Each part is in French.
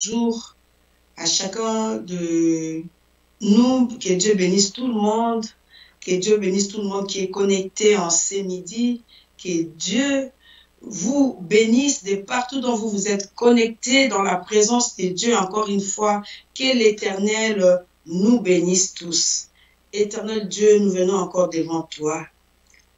Bonjour à chacun de nous, que Dieu bénisse tout le monde, que Dieu bénisse tout le monde qui est connecté en ce midi, que Dieu vous bénisse de partout dont vous vous êtes connectés dans la présence de Dieu encore une fois, que l'Éternel nous bénisse tous. Éternel Dieu, nous venons encore devant toi.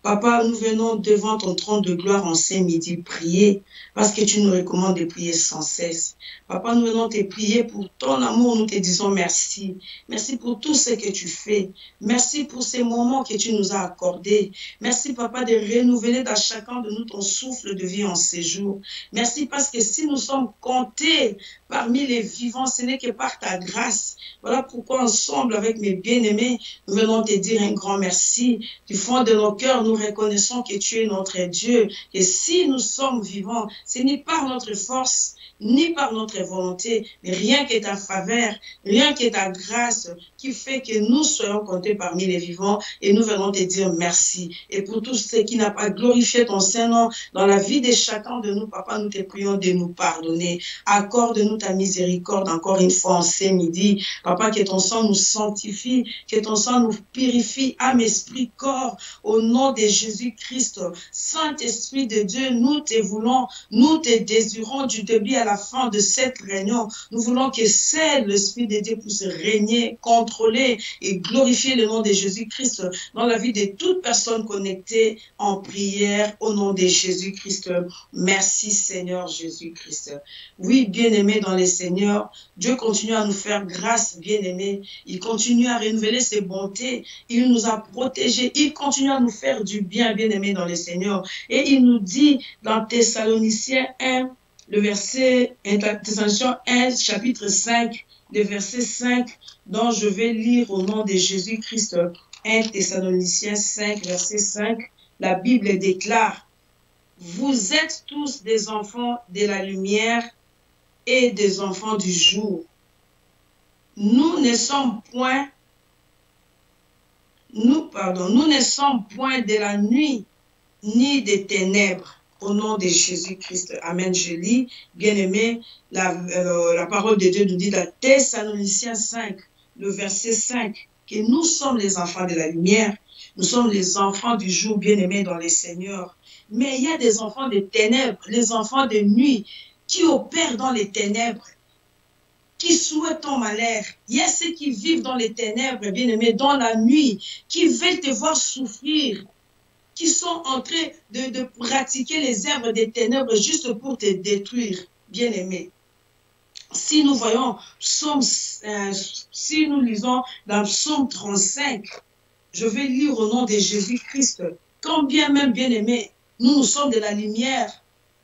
Papa, nous venons devant ton trône de gloire en ce midi prier parce que tu nous recommandes de prier sans cesse. Papa, nous venons te prier pour ton amour, nous te disons merci. Merci pour tout ce que tu fais. Merci pour ces moments que tu nous as accordés. Merci, Papa, de renouveler dans chacun de nous ton souffle de vie en ces jours. Merci parce que si nous sommes comptés parmi les vivants, ce n'est que par ta grâce. Voilà pourquoi ensemble avec mes bien-aimés, nous venons te dire un grand merci. Du fond de nos cœurs, nous reconnaissons que tu es notre Dieu. Et si nous sommes vivants, ce n'est par notre force, ni par notre volonté, mais rien que ta faveur, rien que ta grâce qui fait que nous soyons comptés parmi les vivants et nous venons te dire merci. Et pour tout ce qui n'a pas glorifié ton Saint-Nom dans la vie de chacun de nous, Papa, nous te prions de nous pardonner. Accorde-nous ta miséricorde encore une fois en ce midi. Papa, que ton sang nous sanctifie, que ton sang nous purifie, âme, esprit, corps, au nom de Jésus-Christ. Saint-Esprit de Dieu, nous te voulons, nous te désirons du début à la fin de cette réunion. Nous voulons que seul l'Esprit de Dieu puisse régner, contrôler et glorifier le nom de Jésus-Christ dans la vie de toute personne connectée en prière au nom de Jésus-Christ. Merci Seigneur Jésus-Christ. Oui, bien-aimés dans les Seigneurs, Dieu continue à nous faire grâce, bien-aimés. Il continue à renouveler ses bontés. Il nous a protégés. Il continue à nous faire du bien, bien-aimés dans les Seigneurs. Et il nous dit dans Thessaloniciens 1, le verset, Thessaloniciens 1, chapitre 5, le verset 5, dont je vais lire au nom de Jésus-Christ. 1 Thessaloniciens 5, verset 5, la Bible déclare: vous êtes tous des enfants de la lumière et des enfants du jour. Nous ne sommes point de la nuit ni des ténèbres. Au nom de Jésus-Christ. Amen. Je lis, bien-aimé, la parole de Dieu nous dit dans Thessaloniciens 5, le verset 5, que nous sommes les enfants de la lumière, nous sommes les enfants du jour, bien-aimés dans les Seigneurs. Mais il y a des enfants des ténèbres, les enfants de nuit, qui opèrent dans les ténèbres, qui souhaitent ton malheur. Il y a ceux qui vivent dans les ténèbres, bien-aimés, dans la nuit, qui veulent te voir souffrir, qui sont en train de pratiquer les œuvres des ténèbres juste pour te détruire, bien-aimés. Si nous voyons, si nous lisons dans Psaume 35, je vais lire au nom de Jésus-Christ, quand bien même, bien-aimés, nous sommes de la lumière,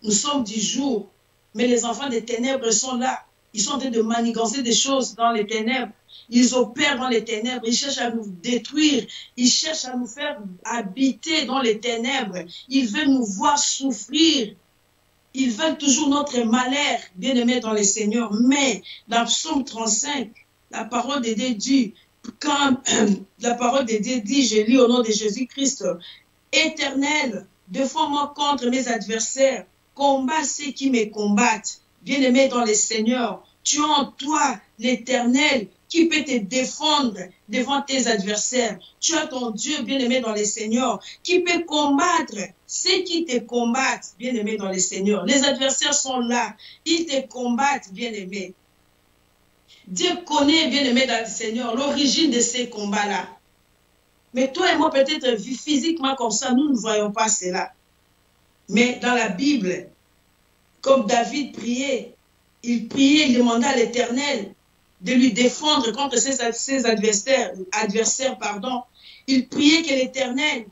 nous sommes du jour, mais les enfants des ténèbres sont là. Ils sont en train de manigancer des choses dans les ténèbres. Ils opèrent dans les ténèbres. Ils cherchent à nous détruire. Ils cherchent à nous faire habiter dans les ténèbres. Ils veulent nous voir souffrir. Ils veulent toujours notre malheur, bien-aimés dans les Seigneurs. Mais dans Psaume 35, la parole de Dieu dit, quand la parole de Dieu dit, je lis au nom de Jésus-Christ, Éternel, défends-moi contre mes adversaires, combat ceux qui me combattent. Bien-aimé dans les Seigneurs, tu as en toi l'Éternel qui peut te défendre devant tes adversaires. Tu as ton Dieu, bien-aimé dans les Seigneurs, qui peut combattre ceux qui te combattent, bien-aimé dans les Seigneurs. Les adversaires sont là, ils te combattent, bien-aimé. Dieu connaît, bien-aimé dans le Seigneur, l'origine de ces combats-là. Mais toi et moi, peut-être physiquement comme ça, nous ne voyons pas cela. Mais dans la Bible, comme David priait, il demandait à l'Éternel de lui défendre contre ses adversaires. Il priait que l'Éternel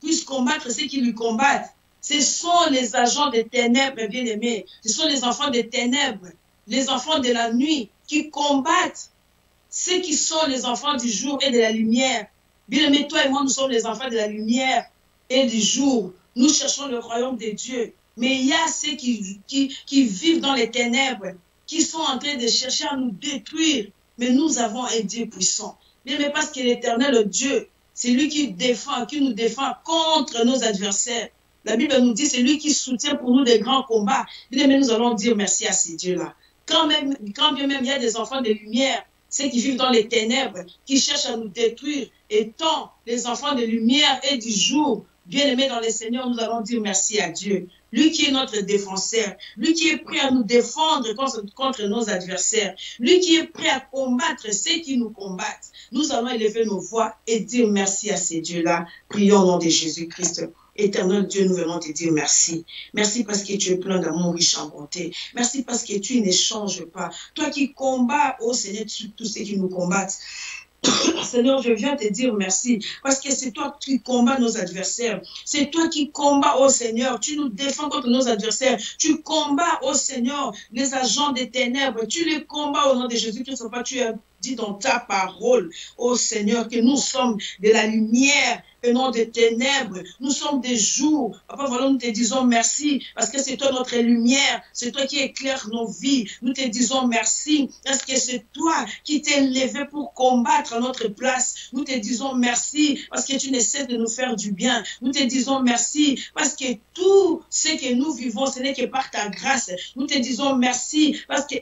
puisse combattre ceux qui lui combattent. Ce sont les agents des ténèbres, bien-aimés. Ce sont les enfants des ténèbres, les enfants de la nuit qui combattent ceux qui sont les enfants du jour et de la lumière. Bien-aimés, toi et moi, nous sommes les enfants de la lumière et du jour. Nous cherchons le royaume de Dieu. Mais il y a ceux qui vivent dans les ténèbres, qui sont en train de chercher à nous détruire. Mais nous avons un Dieu puissant. Mais parce que l'Éternel, Dieu, c'est lui qui nous défend contre nos adversaires. La Bible nous dit, c'est lui qui soutient pour nous des grands combats. Mais nous allons dire merci à ces dieux-là. Quand bien même il y a des enfants de lumière, ceux qui vivent dans les ténèbres, qui cherchent à nous détruire, étant les enfants de lumière et du jour, bien-aimés dans le Seigneur, nous allons dire merci à Dieu. Lui qui est notre défenseur, lui qui est prêt à nous défendre contre nos adversaires, lui qui est prêt à combattre ceux qui nous combattent. Nous allons élever nos voix et dire merci à ces dieux-là. Prions au nom de Jésus-Christ. Éternel Dieu, nous venons te dire merci. Merci parce que tu es plein d'amour, riche en bonté. Merci parce que tu n'échanges pas. Toi qui combats, oh Seigneur, tous ceux qui nous combattent. Seigneur, je viens te dire merci parce que c'est toi qui combats nos adversaires. C'est toi qui combats, oh Seigneur. Tu nous défends contre nos adversaires. Tu combats, oh Seigneur, les agents des ténèbres. Tu les combats au nom de Jésus-Christ. Tu as dit dans ta parole, oh Seigneur, que nous sommes de la lumière et non des ténèbres. Nous sommes des jours. Papa, voilà, nous te disons merci parce que c'est toi notre lumière. C'est toi qui éclaires nos vies. Nous te disons merci parce que c'est toi qui t'es levé pour combattre à notre place. Nous te disons merci parce que tu ne cesses de nous faire du bien. Nous te disons merci parce que tout ce que nous vivons, ce n'est que par ta grâce. Nous te disons merci parce que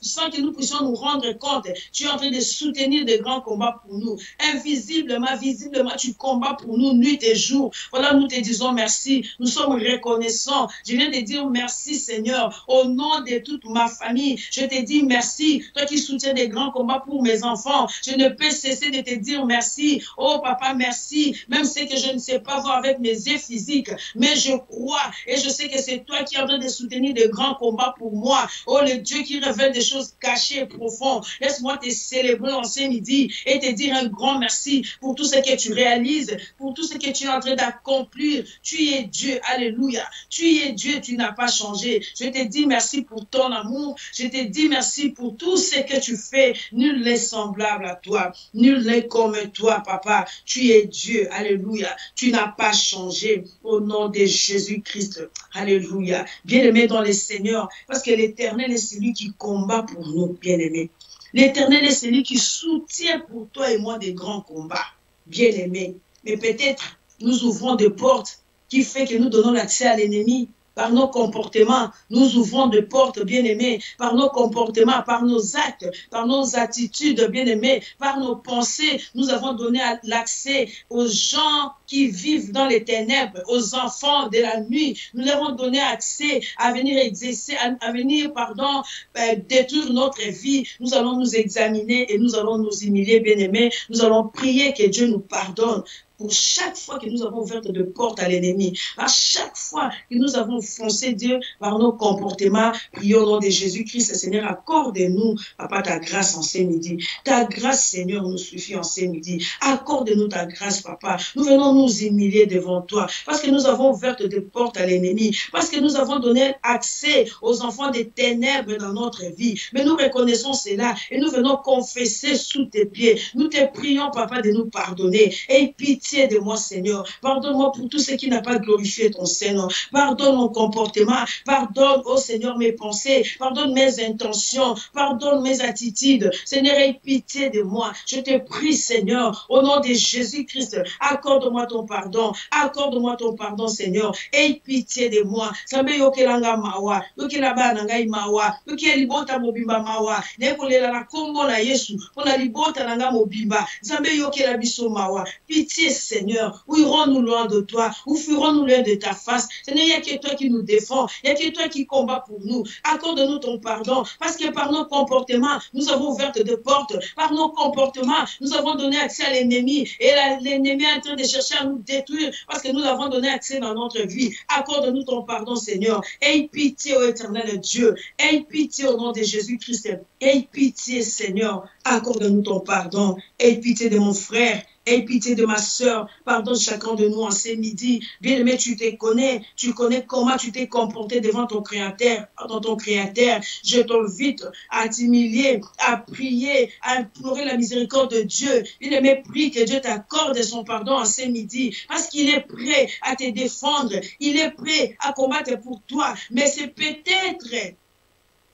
sans que nous puissions nous rendre compte, tu es en train de soutenir de grands combats pour nous. Invisiblement, visiblement, tu combats pour nous nuit et jour. Voilà, nous te disons merci. Nous sommes reconnaissants. Je viens de dire merci, Seigneur, au nom de toute ma famille. Je te dis merci. Toi qui soutiens des grands combats pour mes enfants, je ne peux cesser de te dire merci. Oh, papa, merci. Même ce que je ne sais pas voir avec mes yeux physiques, mais je crois et je sais que c'est toi qui es en train de soutenir des grands combats pour moi. Oh, le Dieu qui révèle des choses cachées et profondes. Laisse-moi te célébrer en ce midi et te dire un grand merci pour tout ce que tu réalises, pour tout ce que tu es en train d'accomplir. Tu es Dieu, alléluia. Tu es Dieu, tu n'as pas changé. Je te dis merci pour ton amour. Je te dis merci pour tout ce que tu fais. Nul n'est semblable à toi. Nul n'est comme toi, papa. Tu es Dieu, alléluia. Tu n'as pas changé au nom de Jésus-Christ. Alléluia. Bien-aimé dans le Seigneur, parce que l'Éternel est celui qui combat pour nous, bien-aimé. L'Éternel est celui qui soutient pour toi et moi des grands combats, bien-aimés. Mais peut-être nous ouvrons des portes qui fait que nous donnons l'accès à l'ennemi. Par nos comportements, nous ouvrons des portes, bien-aimés, par nos comportements, par nos actes, par nos attitudes, bien-aimés, par nos pensées, nous avons donné l'accès aux gens qui vivent dans les ténèbres, aux enfants de la nuit. Nous leur avons donné accès à venir exercer, à venir, détruire notre vie. Nous allons nous examiner et nous allons nous humilier, bien-aimés. Nous allons prier que Dieu nous pardonne. Pour chaque fois que nous avons ouvert de portes à l'ennemi, à chaque fois que nous avons foncé Dieu par nos comportements, prions au nom de Jésus-Christ. Seigneur, accorde-nous, Papa, ta grâce en ce midi. Ta grâce, Seigneur, nous suffit en ce midi. Accorde-nous ta grâce, Papa. Nous venons nous humilier devant toi parce que nous avons ouvert des portes à l'ennemi, parce que nous avons donné accès aux enfants des ténèbres dans notre vie. Mais nous reconnaissons cela et nous venons confesser sous tes pieds. Nous te prions, Papa, de nous pardonner. Et pitié de moi, Seigneur. Pardonne-moi pour tout ce qui n'a pas glorifié ton Seigneur. Pardonne mon comportement. Pardonne, oh Seigneur, mes pensées. Pardonne mes intentions. Pardonne mes attitudes. Seigneur, aie pitié de moi. Je te prie, Seigneur, au nom de Jésus-Christ, accorde-moi ton pardon. Accorde-moi ton pardon, Seigneur. Aie pitié de moi. Sambe yokelanga mawa. Yokelaba nangai mawa. Yokelibota mobimba mawa. Nekolela na kombo na Yesu. Pona libota nanga mobimba. Sambe yokela biso mawa. Pitié, Seigneur, où irons-nous loin de toi? Où fuirons-nous loin de ta face? Seigneur, il n'y a que toi qui nous défends. Il n'y a que toi qui combat pour nous. Accorde-nous ton pardon, parce que par nos comportements, nous avons ouvert des portes. Par nos comportements, nous avons donné accès à l'ennemi. Et l'ennemi est en train de chercher à nous détruire, parce que nous avons donné accès dans notre vie. Accorde-nous ton pardon, Seigneur. Aie pitié, ô éternel Dieu. Aie pitié au nom de Jésus-Christ. Aie pitié, Seigneur. Accorde-nous ton pardon. Aie pitié de mon frère. Aie pitié de ma sœur, pardonne chacun de nous en ce midi. Bien-aimé, tu connais comment tu t'es comporté devant ton Créateur, dans ton Créateur. Je t'invite à t'humilier, à prier, à implorer la miséricorde de Dieu. Bien-aimé, prie que Dieu t'accorde son pardon en ce midi, parce qu'il est prêt à te défendre, il est prêt à combattre pour toi. Mais c'est peut-être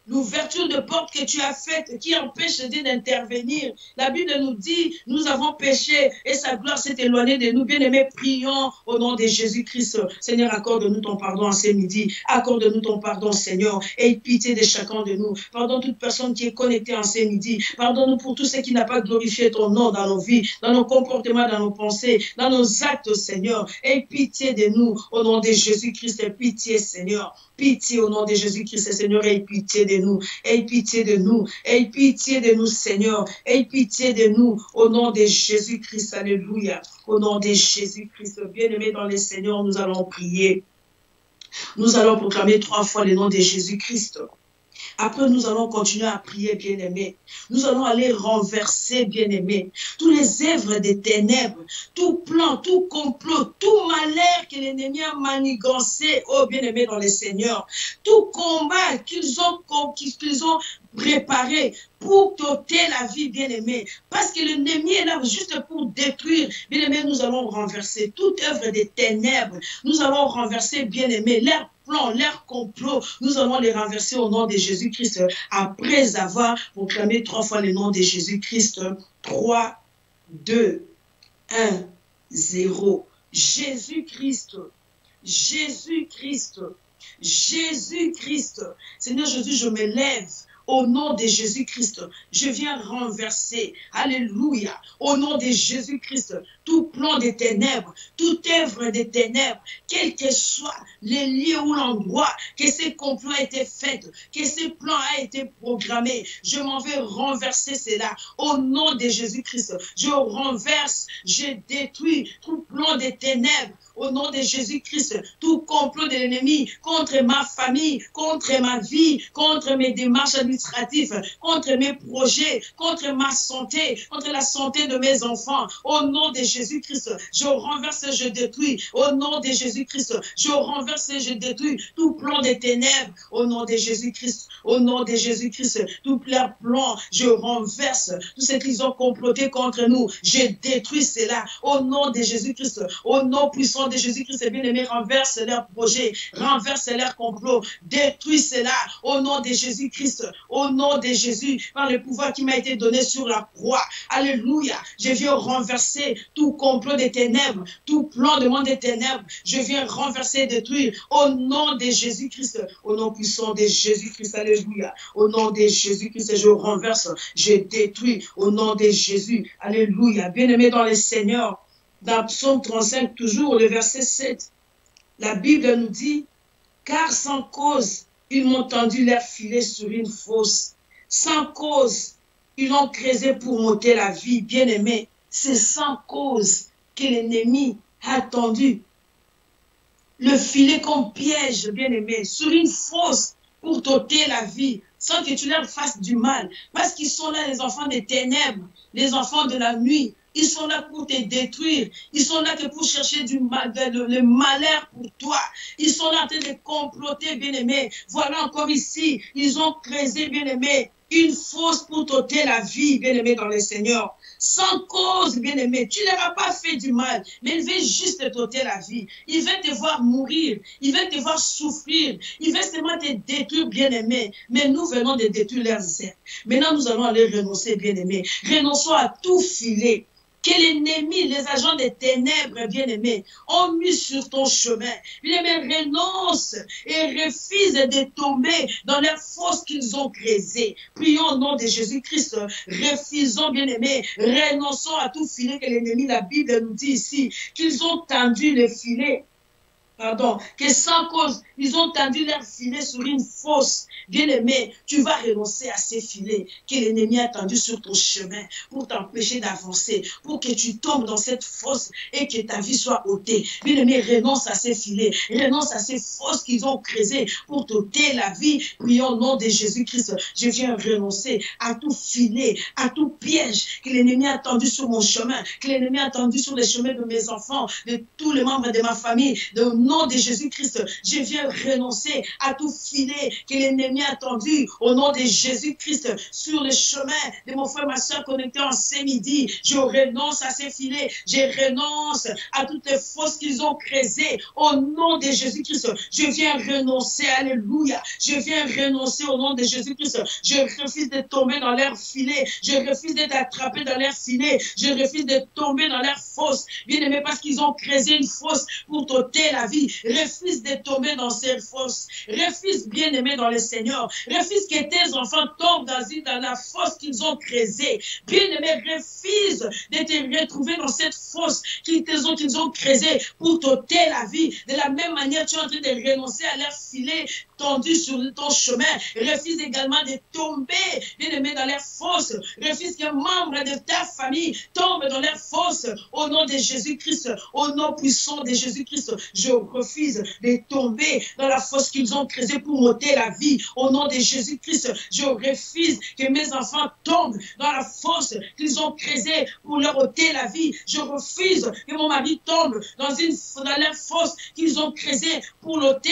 l'ouverture de porte que tu as faite qui empêche Dieu d'intervenir. La Bible nous dit, nous avons péché et sa gloire s'est éloignée de nous. Bien-aimés, prions au nom de Jésus-Christ. Seigneur, accorde-nous ton pardon en ce midi. Accorde-nous ton pardon, Seigneur. Aie pitié de chacun de nous. Pardonne toute personne qui est connectée en ce midi. Pardonne-nous pour tout ce qui n'a pas glorifié ton nom dans nos vies, dans nos comportements, dans nos pensées, dans nos actes, Seigneur. Aie pitié de nous au nom de Jésus-Christ. Pitié, Seigneur. Pitié au nom de Jésus-Christ, Seigneur, aie pitié de nous, aie pitié de nous, aie pitié de nous, Seigneur, aie pitié de nous, au nom de Jésus-Christ, alléluia, au nom de Jésus-Christ, bien-aimé dans le Seigneur, nous allons prier, nous allons proclamer 3 fois le nom de Jésus-Christ. Après, nous allons continuer à prier, bien-aimés. Nous allons aller renverser, bien-aimés, tous les œuvres des ténèbres, tout plan, tout complot, tout malheur que l'ennemi a manigancé, oh bien-aimés dans le Seigneur, tout combat qu'ils ont préparé pour t'ôter la vie, bien-aimé. Parce que l'ennemi est là juste pour détruire. Bien-aimé, nous allons renverser toute œuvre des ténèbres. Nous allons renverser, bien-aimé, leur plan, leur complot. Nous allons les renverser au nom de Jésus-Christ. Après avoir proclamé 3 fois le nom de Jésus-Christ. 3, 2, 1, 0. Jésus-Christ. Jésus-Christ. Jésus-Christ. Seigneur Jésus, je me lève. Au nom de Jésus-Christ, je viens renverser, alléluia, au nom de Jésus-Christ, tout plan des ténèbres, toute œuvre des ténèbres, quel que soit les lieux ou l'endroit que ces complots a été faits, que ces plans a été programmés, je m'en vais renverser cela, au nom de Jésus-Christ, je renverse, je détruis tout plan des ténèbres, au nom de Jésus-Christ, tout complot de l'ennemi contre ma famille, contre ma vie, contre mes démarches administratives, contre mes projets, contre ma santé, contre la santé de mes enfants. Au nom de Jésus-Christ, je renverse, je détruis. Au nom de Jésus-Christ, je renverse et je détruis tout plan des ténèbres. Au nom de Jésus-Christ, au nom de Jésus-Christ, tout leur plan, je renverse. Tout ce qu'ils ont comploté contre nous, je détruis cela. Au nom de Jésus-Christ, au nom puissant de Jésus-Christ, bien-aimé, renverse leurs projets, renverse leurs complots, détruis cela au nom de Jésus-Christ, au nom de Jésus, par le pouvoir qui m'a été donné sur la croix. Alléluia. Je viens renverser tout complot des ténèbres, tout plan de monde des ténèbres. Je viens renverser et détruire au nom de Jésus-Christ, au nom puissant de Jésus-Christ. Alléluia. Au nom de Jésus-Christ, je renverse, je détruis au nom de Jésus. Alléluia. Bien-aimé dans le Seigneur, dans Psaume 35, toujours le verset 7, la Bible nous dit, car sans cause, ils m'ont tendu leur filet sur une fosse. Sans cause, ils ont creusé pour m'ôter la vie. Bien-aimé, c'est sans cause que l'ennemi a tendu le filet comme piège, bien-aimé, sur une fosse pour t'ôter la vie, sans que tu leur fasses du mal. Parce qu'ils sont là, les enfants des ténèbres, les enfants de la nuit. Ils sont là pour te détruire. Ils sont là que pour chercher le malheur pour toi. Ils sont là en train de comploter, bien-aimé. Voilà encore ici, ils ont creusé, bien-aimé, une fosse pour t'ôter la vie, bien-aimé dans le Seigneur. Sans cause, bien-aimé. Tu ne leur as pas fait du mal, mais il veut juste t'ôter la vie. Il veut te voir mourir. Il veut te voir souffrir. Il veut seulement te détruire, bien-aimé. Mais nous venons de détruire leurs êtres. Maintenant, nous allons aller renoncer, bien-aimé. Renonçons à tout filet que l'ennemi, les agents des ténèbres, bien-aimés, ont mis sur ton chemin. Bien-aimés, renonce et refuse de tomber dans les fosses qu'ils ont creusées. Prions au nom de Jésus-Christ. Refusons, bien-aimés, renonçons à tout filet que l'ennemi, la Bible nous dit ici, qu'ils ont tendu le filet. Pardon, que sans cause, ils ont tendu leur filet sur une fosse. Bien-aimé, tu vas renoncer à ces filets que l'ennemi a tendu sur ton chemin pour t'empêcher d'avancer, pour que tu tombes dans cette fosse et que ta vie soit ôtée. Bien-aimé, renonce à ces filets, renonce à ces fosses qu'ils ont creusées pour t'ôter la vie. Prions au nom de Jésus-Christ. Je viens renoncer à tout filet, à tout piège que l'ennemi a tendu sur mon chemin, que l'ennemi a tendu sur les chemins de mes enfants, de tous les membres de ma famille, de nom de Jésus-Christ, je viens renoncer à tout filet que l'ennemi a tendu. Au nom de Jésus-Christ, sur le chemin de mon frère, ma soeur connectés en ce midi, je renonce à ces filets. Je renonce à toutes les fausses qu'ils ont creusées. Au nom de Jésus-Christ, je viens renoncer. Alléluia. Je viens renoncer au nom de Jésus-Christ. Je refuse de tomber dans leur filet. Je refuse d'être attrapé dans leur filet. Je refuse de tomber dans leur fosse. Bien-aimé, parce qu'ils ont creusé une fosse pour t'ôter la vie. Refuse de tomber dans cette fosse. Refuse, bien-aimé, dans le Seigneur. Refuse que tes enfants tombent dans la fosse qu'ils ont creusée. Bien-aimé, refuse de te retrouver dans cette fosse qu'ils ont creusée pour t'ôter la vie. De la même manière, tu es en train de renoncer à leur filet tendu sur ton chemin. Refuse également de tomber, bien-aimé, dans leur fosse. Refuse qu'un membre de ta famille tombe dans leur fosse. Au nom de Jésus-Christ, au nom puissant de Jésus-Christ, je refuse de tomber dans la fosse qu'ils ont creusée pour m'ôter la vie. Au nom de Jésus-Christ, je refuse que mes enfants tombent dans la fosse qu'ils ont creusée pour leur ôter la vie. Je refuse que mon mari tombe dans la fosse qu'ils ont creusée pour ôter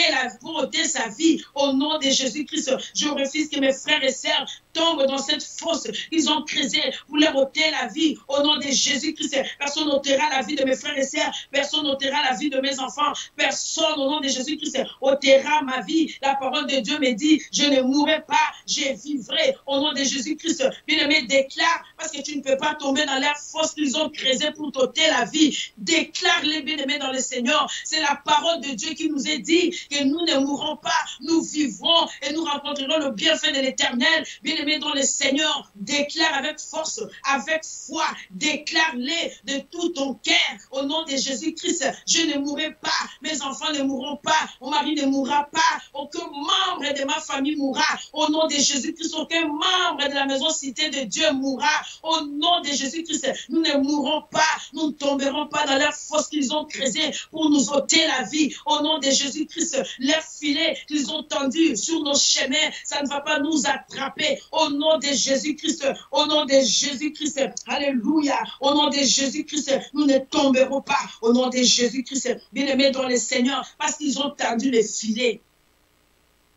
sa vie. Au nom de Jésus-Christ, je refuse que mes frères et sœurs tombent dans cette fosse qu'ils ont creusée pour leur ôter la vie. Au nom de Jésus-Christ, personne n'ôtera la vie de mes frères et sœurs. Personne n'ôtera la vie de mes enfants. Personne, au nom de Jésus-Christ, ôtera ma vie. La parole de Dieu me dit, je ne mourrai pas, je vivrai. Au nom de Jésus-Christ, bien-aimé, déclare, parce que tu ne peux pas tomber dans la fosse qu'ils ont creusée pour t'ôter la vie. Déclare-les, bien-aimés, dans le Seigneur. C'est la parole de Dieu qui nous est dit que nous ne mourrons pas, nous vivrons et nous rencontrerons le bienfait de l'Éternel. Bien-aimés, dans le Seigneur, déclare avec force, avec foi, déclare-les de tout ton cœur. Au nom de Jésus-Christ, je ne mourrai pas, mes enfants ne mourront pas, mon mari ne mourra pas, aucun membre de ma famille mourra. Au nom de Jésus-Christ, aucun membre de la maison cité de Dieu mourra. Au nom de Jésus-Christ, nous ne mourrons pas, nous ne tomberons pas dans leur fosse qu'ils ont creusée pour nous ôter la vie. Au nom de Jésus-Christ, leur filet qu'ils ont tendu sur nos chemins, ça ne va pas nous attraper. Au nom de Jésus-Christ, au nom de Jésus-Christ, alléluia. Au nom de Jésus-Christ, nous ne tomberons pas. Au nom de Jésus-Christ, bien-aimés dans le Seigneur, parce qu'ils ont tendu les filets.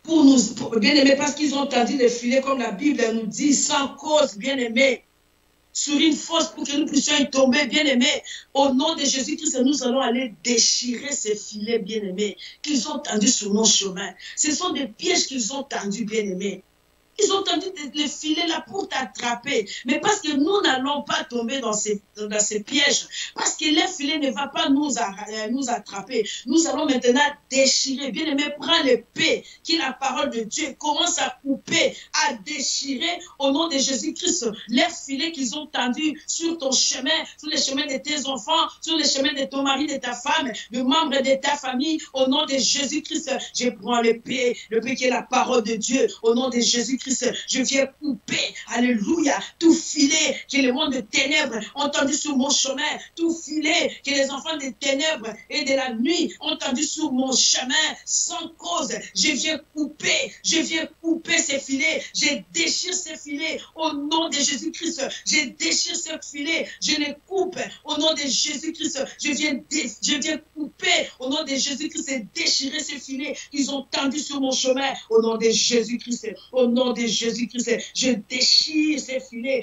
Bien-aimés, parce qu'ils ont tendu les filets, comme la Bible nous dit, sans cause, bien-aimés, sur une fosse pour que nous puissions y tomber, bien-aimés. Au nom de Jésus-Christ, nous allons aller déchirer ces filets, bien-aimés, qu'ils ont tendus sur nos chemins. Ce sont des pièges qu'ils ont tendus, bien-aimés. Ils ont tendu les filets là pour t'attraper. Mais parce que nous n'allons pas tomber dans ces pièges, parce que les filets ne vont pas nous attraper, nous allons maintenant déchirer. Bien-aimé, prends l'épée qui est la parole de Dieu. Commence à couper, à déchirer au nom de Jésus-Christ les filets qu'ils ont tendus sur ton chemin, sur les chemins de tes enfants, sur les chemins de ton mari, de ta femme, de membres de ta famille. Au nom de Jésus-Christ, je prends l'épée qui est la parole de Dieu. Au nom de Jésus-Christ, je viens couper, alléluia, tout filet que le monde de ténèbres ont tendu sur mon chemin, tout filet que les enfants des ténèbres et de la nuit ont tendu sur mon chemin, sans cause. Je viens couper ces filets, je déchire ces filets au nom de Jésus-Christ, je déchire ces filets, je les coupe au nom de Jésus-Christ, je viens couper au nom de Jésus-Christ et déchirer ces filets qu'ils ont tendus sur mon chemin, au nom de Jésus-Christ, au nom de Jésus-Christ, je déchire ces filets,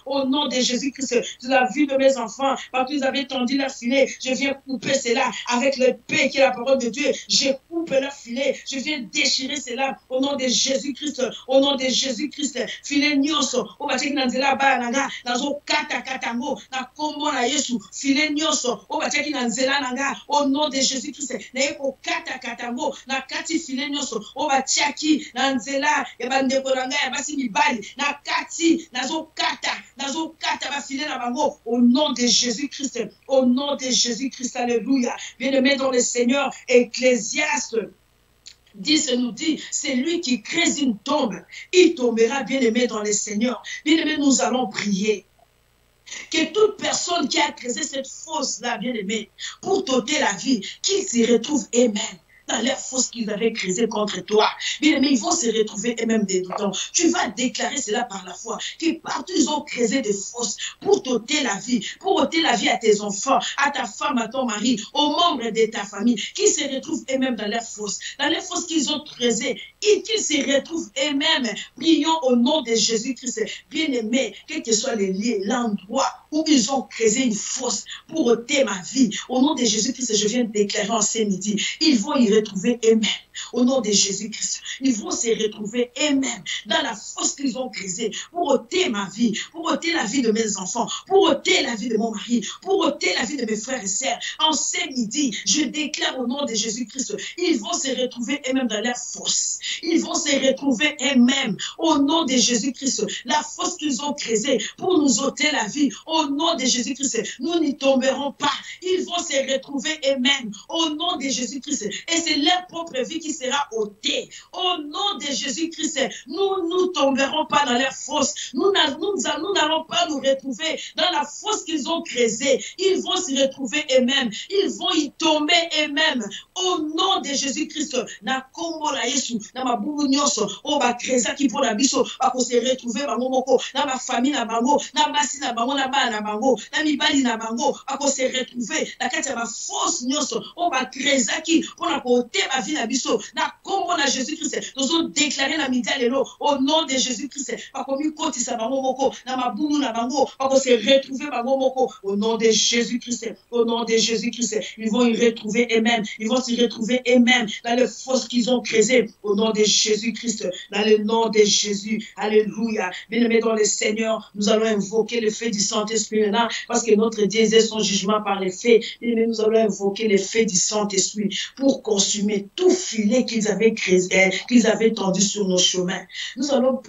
au nom de Jésus-Christ, de la vie de mes enfants, parce qu'ils avaient tendu leur filet, je viens couper cela avec l'épée qui est la parole de Dieu, je coupe leur filet, je viens déchirer cela au nom de Jésus-Christ, au nom de Jésus-Christ, filet nyonso, o bateki na nzela ba nanga, nazo kata katango, na kombo na Yesu, filet nyonso, o bateki na nzela nanga, au nom de Jésus-Christ, na yeko kata katango, na kati filet nyonso, o batiaki na nzela ya bandeko na ngai ya basi mibali na kati nazo kata ba filet na bango au nom de Jésus-Christ, au nom de Jésus-Christ, alléluia. Bien-aimé dans le Seigneur, Ecclésiaste 10 nous dit, c'est lui qui crée une tombe, il tombera, bien-aimé dans le Seigneur. Bien-aimé, nous allons prier que toute personne qui a creusé cette fosse-là, bien-aimé, pour t'ôter la vie, qu'il s'y retrouve, amen, dans les fausses qu'ils avaient créées contre toi. Bien aimé, ils vont se retrouver eux-mêmes dedans. Tu vas déclarer cela par la foi, que partout ils ont créé des fausses pour t'ôter la vie, à tes enfants, à ta femme, à ton mari, aux membres de ta famille, qui se retrouvent eux-mêmes dans les fausses qu'ils ont créées, et qu'ils se retrouvent eux-mêmes. Prions au nom de Jésus-Christ. Bien aimé, quel que soit les lieux, l'endroit où ils ont créé une fosse pour ôter ma vie, au nom de Jésus-Christ, je viens de déclarer en ce midi, ils vont y retrouver eux-mêmes. Au nom de Jésus-Christ, ils vont se retrouver eux-mêmes dans la fosse qu'ils ont créée pour ôter ma vie, pour ôter la vie de mes enfants, pour ôter la vie de mon mari, pour ôter la vie de mes frères et sœurs. En ce midi, je déclare au nom de Jésus-Christ, ils vont se retrouver eux-mêmes dans leur fosse. Ils vont se retrouver eux-mêmes au nom de Jésus-Christ. La fosse qu'ils ont créée pour nous ôter la vie, au nom de Jésus-Christ, nous n'y tomberons pas. Ils vont se retrouver eux-mêmes au nom de Jésus-Christ. Et c'est leur propre vie qui sera ôtée. Au nom de Jésus-Christ, nous ne tomberons pas dans leur fosse. Nous n'allons pas nous retrouver dans la fosse qu'ils ont créée. Ils vont se retrouver eux-mêmes. Ils vont y tomber eux-mêmes. Au nom de Jésus-Christ, na kombo la Yesu, na mabubu nyonso, o ba kreza ki pona biso, ba ko se retrouver bango moko, na ma famille na bango, na basi na bango, na bana na bango, na mibali na bango, ba ko se retrouver na kati ya ba force nyonso, o ba kreza ki pona ko te ba vie na biso, na kombo na Jésus-Christ. Nous avons déclaré la midi lelo au nom de Jésus-Christ. Ba ko mi koti sa bango moko, na mabubu na bango, ba ko se retrouver bango moko au nom de Jésus-Christ. Au nom de Jésus-Christ, ils vont y retrouver eux-mêmes. Ils vont s'y retrouver eux-mêmes dans les fosses qu'ils ont créées. Au nom de Jésus-Christ, dans le nom de Jésus. Alléluia. Bien-aimés dans le Seigneur, nous allons invoquer le fait du Saint-Esprit maintenant, parce que notre Dieu est son jugement par les faits. Bien-aimés, nous allons invoquer le fait du Saint-Esprit pour consumer tout filet qu'ils avaient créé, qu'ils avaient tendu sur nos chemins. Nous allons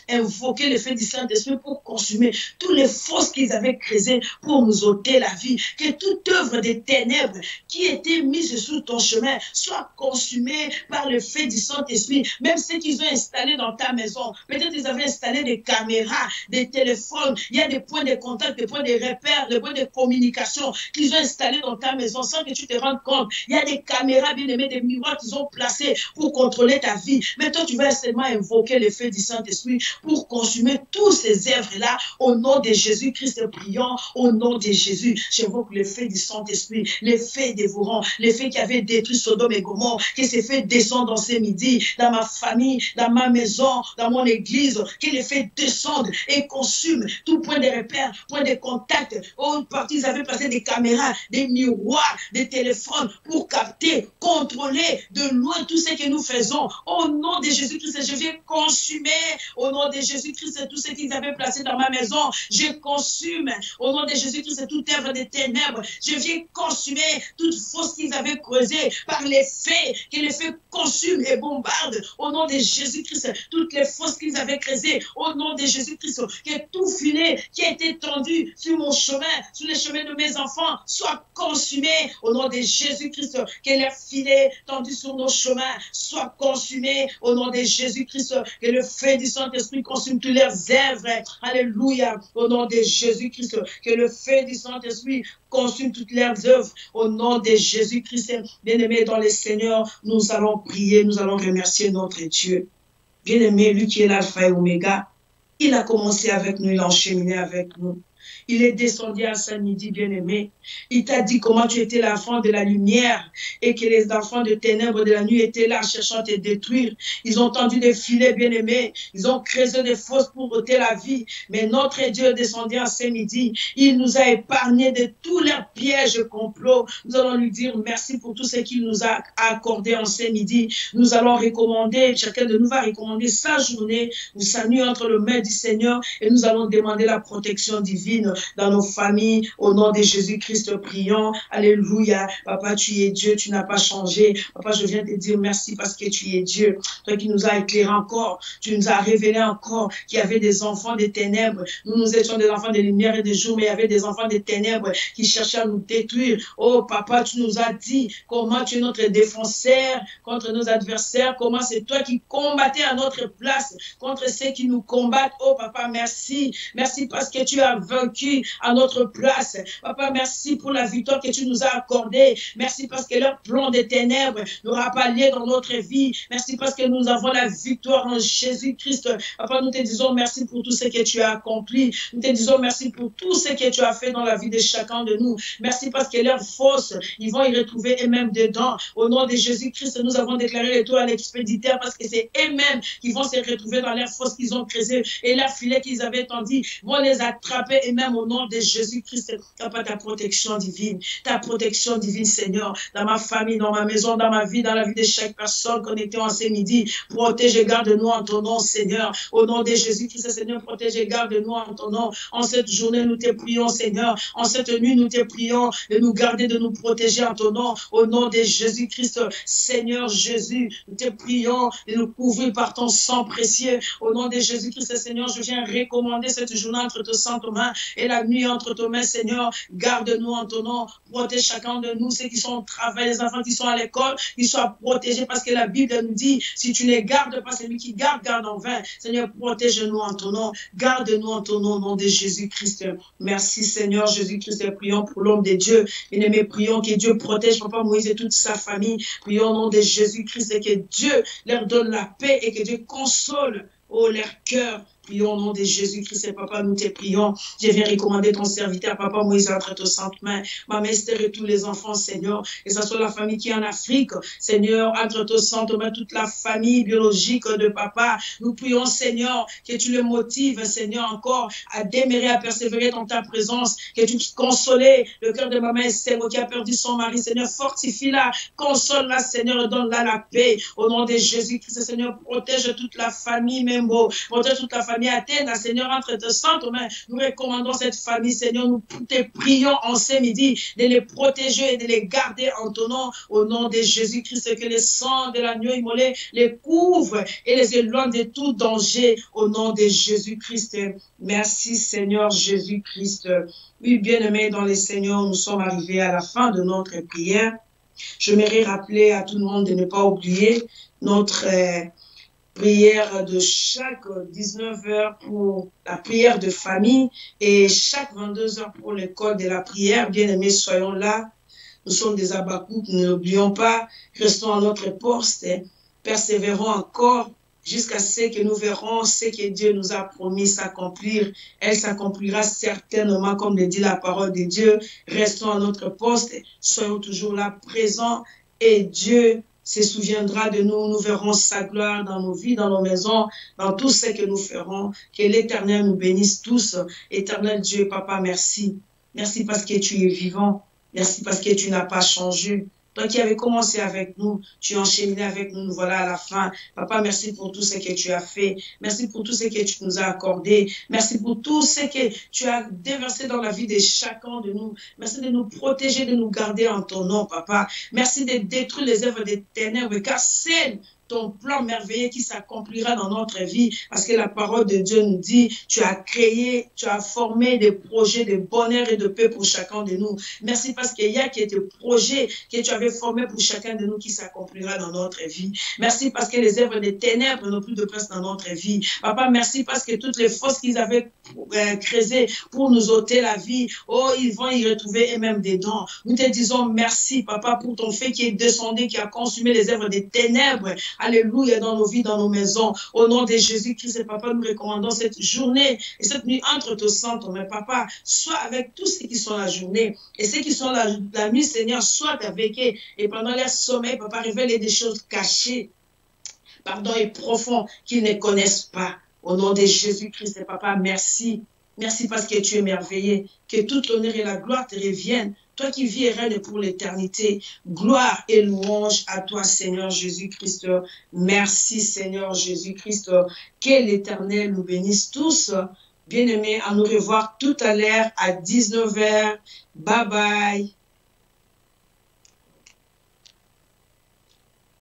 invoquer le fait du Saint-Esprit pour consumer tous les fausses qu'ils avaient créées pour nous ôter la vie. Que toute œuvre des ténèbres qui était mise sur ton chemin soit consumée par le fait du Saint-Esprit. Même ceux qu'ils ont installés dans ta maison, peut-être ils avaient installé des caméras, des téléphones, il y a des points de contact, des points de repère, des points de communication qu'ils ont installés dans ta maison sans que tu te rendes compte. Il y a des caméras, bien aimés, des miroirs qu'ils ont placés pour contrôler ta vie. Mais toi, tu vas seulement invoquer le fait du Saint-Esprit pour consumer tous ces œuvres-là au nom de Jésus-Christ. Prions au nom de Jésus. J'invoque le fait du Saint-Esprit, le fait dévorant, le fait qui avait détruit Sodome et Gomorrhe, qui s'est fait descendre dans ces midis, dans ma famille, dans ma maison, dans mon église, qui les fait descendre et consume tout point de repère, point de contact. Où partie ils avaient placé des caméras, des miroirs, des téléphones pour capter, contrôler de loin tout ce que nous faisons. Au nom de Jésus-Christ, je viens consumer. Au nom de Jésus-Christ, tout ce qu'ils avaient placé dans ma maison, je consume. Au nom de Jésus-Christ, toute œuvre des ténèbres, je viens consumer toute fausse qu'ils avaient creusée par les faits, que les faits consument et bombardent. Au nom de Jésus-Christ, toutes les fausses qu'ils avaient creusées, au nom de Jésus-Christ, que tout filet qui a été tendu sur mon chemin, sur les chemins de mes enfants, soit consumé. Au nom de Jésus-Christ, que les filets tendus sur nos chemins soient consumés. Au nom de Jésus-Christ, que le feu du Saint-Esprit consume toutes leurs œuvres. Alléluia. Au nom de Jésus-Christ, que le feu du Saint-Esprit consume toutes leurs œuvres. Au nom de Jésus-Christ, bien-aimés dans le Seigneur, nous allons prier, nous allons remercier notre Dieu. Bien-aimé, lui qui est l'alpha et oméga, il a commencé avec nous, il a encheminé avec nous. Il est descendu à Saint-Midi, bien-aimé. Il t'a dit comment tu étais l'enfant de la lumière et que les enfants de ténèbres de la nuit étaient là cherchant à te détruire. Ils ont tendu des filets, bien-aimés. Ils ont creusé des fosses pour ôter la vie. Mais notre Dieu est descendu à Saint-Midi. Il nous a épargnés de tous leurs pièges complots. Nous allons lui dire merci pour tout ce qu'il nous a accordé en Saint-Midi. Nous allons recommander, chacun de nous va recommander sa journée ou sa nuit entre les mains du Seigneur et nous allons demander la protection divine dans nos familles. Au nom de Jésus-Christ, prions. Alléluia. Papa, tu es Dieu, tu n'as pas changé. Papa, je viens te dire merci parce que tu es Dieu. Toi qui nous as éclairé encore, tu nous as révélé encore qu'il y avait des enfants des ténèbres. Nous étions des enfants de lumière et de jour, mais il y avait des enfants des ténèbres qui cherchaient à nous détruire. Oh, Papa, tu nous as dit comment tu es notre défenseur contre nos adversaires, comment c'est toi qui combattais à notre place contre ceux qui nous combattent. Oh, Papa, merci. Merci parce que tu as vaincu vaincu à notre place. Papa, merci pour la victoire que tu nous as accordée. Merci parce que leur plan des ténèbres n'aura pas lieu dans notre vie. Merci parce que nous avons la victoire en Jésus-Christ. Papa, nous te disons merci pour tout ce que tu as accompli. Nous te disons merci pour tout ce que tu as fait dans la vie de chacun de nous. Merci parce que leurs forces, ils vont y retrouver eux-mêmes dedans. Au nom de Jésus-Christ, nous avons déclaré le tour à l'expéditeur parce que c'est eux-mêmes qui vont se retrouver dans leurs forces qu'ils ont creusées et leurs filets qu'ils avaient tendus vont les attraper et même au nom de Jésus-Christ. Papa, ta protection divine, Seigneur, dans ma famille, dans ma maison, dans ma vie, dans la vie de chaque personne connectée en ce midi. Protège et garde-nous en ton nom, Seigneur. Au nom de Jésus-Christ, Seigneur, protège et garde-nous en ton nom. En cette journée, nous te prions, Seigneur. En cette nuit, nous te prions de nous garder, de nous protéger en ton nom. Au nom de Jésus-Christ, Seigneur Jésus, nous te prions de nous couvrir par ton sang précieux. Au nom de Jésus-Christ, Seigneur, je viens recommander cette journée entre tes saintes mains et la nuit entre tes mains, Seigneur. Garde-nous en ton nom. Protège chacun de nous, ceux qui sont au travail, les enfants qui sont à l'école, qu'ils soient protégés parce que la Bible nous dit, si tu ne gardes pas, celui qui garde, garde en vain. Seigneur, protège-nous en ton nom. Garde-nous en ton nom, au nom de Jésus-Christ. Merci, Seigneur Jésus-Christ. Prions pour l'homme de Dieu. Bien-aimés, prions que Dieu protège Papa Moïse et toute sa famille. Prions au nom de Jésus-Christ et que Dieu leur donne la paix et que Dieu console leur cœur. Prions au nom de Jésus-Christ et Papa, nous te prions. Je viens recommander ton serviteur, Papa Moïse, entre tes saintes mains. Maman Esther et tous les enfants, Seigneur. Et ça soit la famille qui est en Afrique. Seigneur, entre tes saintes mains, toute la famille biologique de Papa. Nous prions, Seigneur, que tu le motives, Seigneur, encore à demeurer, à persévérer dans ta présence. Que tu consoles le cœur de Maman Esther qui a perdu son mari. Seigneur, fortifie-la, console-la, Seigneur, et donne-la la paix. Au nom de Jésus-Christ, Seigneur, protège toute la famille, Membo. Protège toute la famille Athènes, Seigneur, entre tes saintes mains. Nous recommandons cette famille, Seigneur. Nous te prions en ce midi de les protéger et de les garder en ton nom. Au nom de Jésus-Christ, que le sang de l'agneau immolé les couvre et les éloigne de tout danger. Au nom de Jésus-Christ. Merci, Seigneur Jésus-Christ. Oui, bien-aimés dans les Seigneurs, nous sommes arrivés à la fin de notre prière. Je m'aimerais rappeler à tout le monde de ne pas oublier notre prière de chaque 19h pour la prière de famille et chaque 22h pour l'école de la prière. Bien-aimés, soyons là. Nous sommes des Habakkuk, ne l'oublions pas. Restons à notre poste, persévérons encore jusqu'à ce que nous verrons ce que Dieu nous a promis s'accomplir. Elle s'accomplira certainement, comme le dit la parole de Dieu. Restons à notre poste, soyons toujours là présents et Dieu se souviendra de nous. Nous verrons sa gloire dans nos vies, dans nos maisons, dans tout ce que nous ferons. Que l'Éternel nous bénisse tous. Éternel Dieu, Papa, merci. Merci parce que tu es vivant. Merci parce que tu n'as pas changé. Toi qui avais commencé avec nous, tu as enchaîné avec nous, nous voilà à la fin. Papa, merci pour tout ce que tu as fait. Merci pour tout ce que tu nous as accordé. Merci pour tout ce que tu as déversé dans la vie de chacun de nous. Merci de nous protéger, de nous garder en ton nom, Papa. Merci de détruire les œuvres des ténèbres, car c'est ton plan merveilleux qui s'accomplira dans notre vie, parce que la parole de Dieu nous dit, tu as créé, tu as formé des projets de bonheur et de paix pour chacun de nous. Merci parce qu'il y a qui est des projets que tu avais formés pour chacun de nous qui s'accomplira dans notre vie. Merci parce que les œuvres des ténèbres n'ont plus de place dans notre vie. Papa, merci parce que toutes les forces qu'ils avaient creusées pour nous ôter la vie, oh, ils vont y retrouver eux-mêmes dedans. Nous te disons merci, Papa, pour ton fait qui est descendu, qui a consumé les œuvres des ténèbres. Alléluia, dans nos vies, dans nos maisons. Au nom de Jésus-Christ et Papa, nous recommandons cette journée et cette nuit entre tes saintes mains. Papa, sois avec tous ceux qui sont la journée et ceux qui sont la nuit, Seigneur, sois avec eux. Et pendant leur sommeil, Papa, révèle des choses cachées, pardon, et profondes qu'ils ne connaissent pas. Au nom de Jésus-Christ et Papa, merci. Merci parce que tu es merveilleux. Que tout l'honneur et la gloire te reviennent. Toi qui vis et règnes pour l'éternité, gloire et louange à toi, Seigneur Jésus-Christ. Merci, Seigneur Jésus-Christ. Que l'Éternel nous bénisse tous. Bien-aimés, à nous revoir tout à l'heure à 19h. Bye bye.